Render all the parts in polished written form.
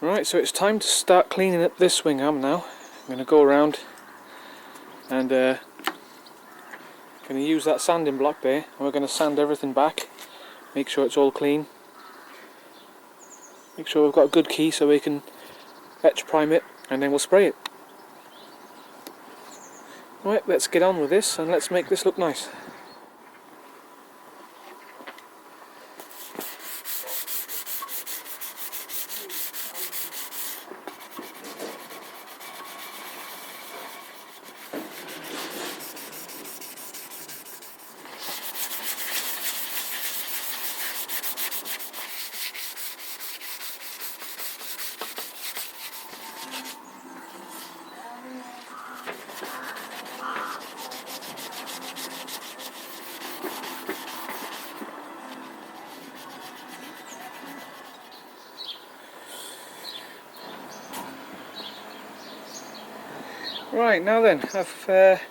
Right, so it's time to start cleaning up this swing arm now. I'm going to go around and going to use that sanding block there, and we're going to sand everything back, make sure it's all clean, make sure we've got a good key so we can etch prime it, and then we'll spray it. Right, let's get on with this and let's make this look nice. Right, now then, I've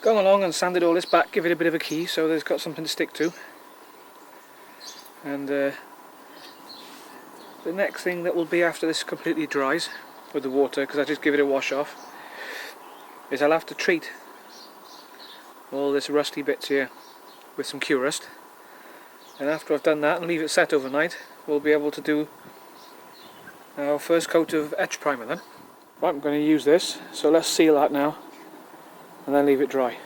gone along and sanded all this back, give it a bit of a key so there's got something to stick to. And the next thing that will be after this completely dries with the water, because I just give it a wash off, is I'll have to treat all this rusty bits here with some Q-Rust. And after I've done that and leave it set overnight, we'll be able to do our first coat of etch primer then. Right, I'm going to use this, so let's seal that now and then leave it dry.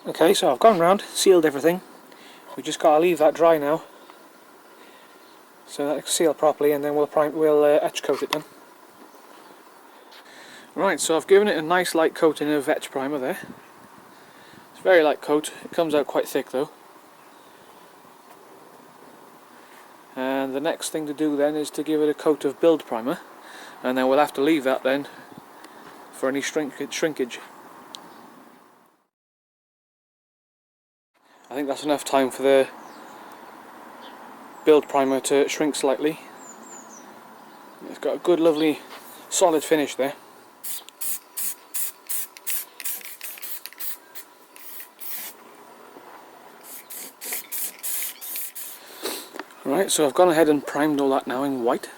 Okay, so I've gone round, sealed everything. We just got to leave that dry now, so that it's sealed properly, and then we'll etch coat it then. Right, so I've given it a nice light coating of etch primer there. It's a very light coat. It comes out quite thick though. And the next thing to do then is to give it a coat of build primer, and then we'll have to leave that then for any shrinkage. I think that's enough time for the build primer to shrink slightly. It's got a good lovely solid finish there. Right, so I've gone ahead and primed all that now in white.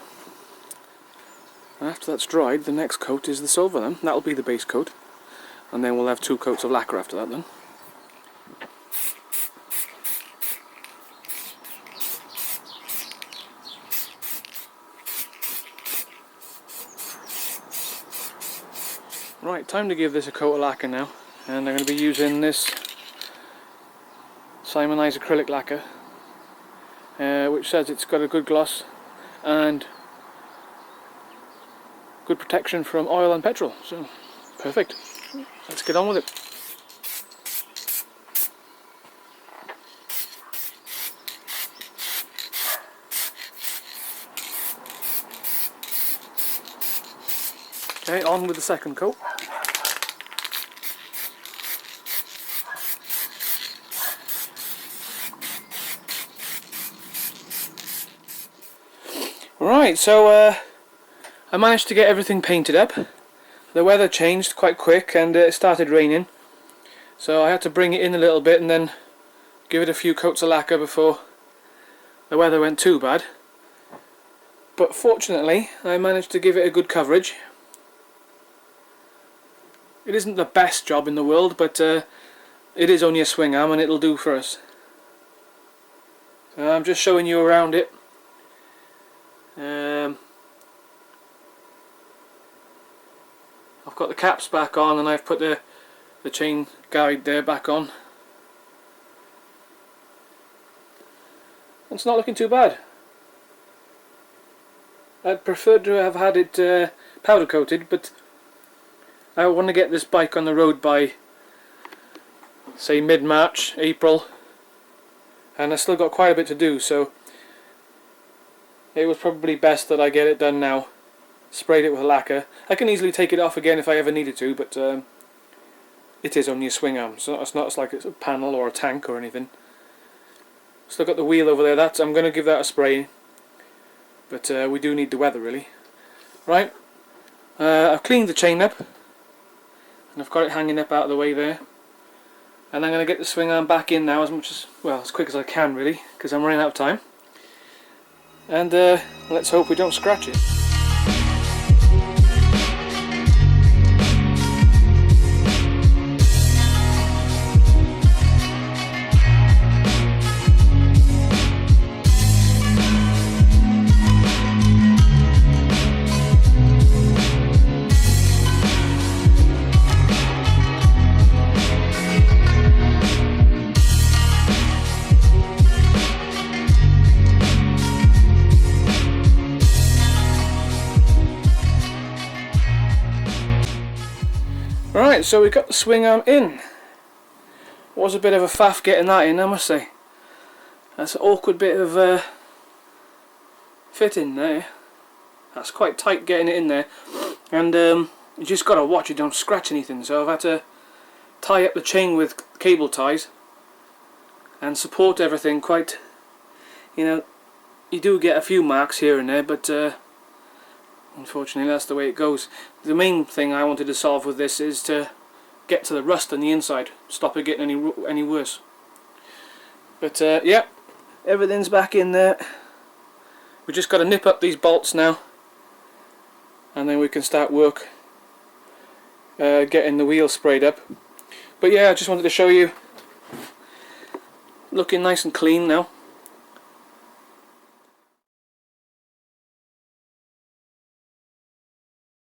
After that's dried, the next coat is the silver then. That'll be the base coat. And then we'll have 2 coats of lacquer after that then. Right, time to give this a coat of lacquer now. And I'm going to be using this Simonized acrylic lacquer, which says it's got a good gloss and good protection from oil and petrol, so perfect. Let's get on with it. Okay, on with the second coat. Right, so I managed to get everything painted up. The weather changed quite quick and it started raining, so I had to bring it in a little bit and then give it a few coats of lacquer before the weather went too bad. But fortunately I managed to give it a good coverage. It isn't the best job in the world, but it is only a swing arm and it'll do for us. So I'm just showing you around it. I've got the caps back on and I've put the chain guide there back on. It's not looking too bad. I'd prefer to have had it powder coated, but I want to get this bike on the road by, say, mid-March, April, and I've still got quite a bit to do, so it was probably best that I get it done now. Sprayed it with lacquer. I can easily take it off again if I ever needed to, but it is only a swing arm, so it's not like it's a panel or a tank or anything. Still got the wheel over there. I'm going to give that a spray, but we do need the weather really. Right, I've cleaned the chain up, and I've got it hanging up out of the way there. And I'm going to get the swing arm back in now as quick as I can really, because I'm running out of time. And let's hope we don't scratch it. Right, so we got the swing arm in. Was a bit of a faff getting that in, I must say. That's an awkward bit of fitting there. That's quite tight getting it in there, and you just got to watch it don't scratch anything. So I've had to tie up the chain with cable ties and support everything quite. You know, you do get a few marks here and there, but unfortunately that's the way it goes. The main thing I wanted to solve with this is to get to the rust on the inside, stop it getting any worse. But yeah, everything's back in there. We just got to nip up these bolts now, and then we can start work getting the wheel sprayed up. But yeah, I just wanted to show you, looking nice and clean now.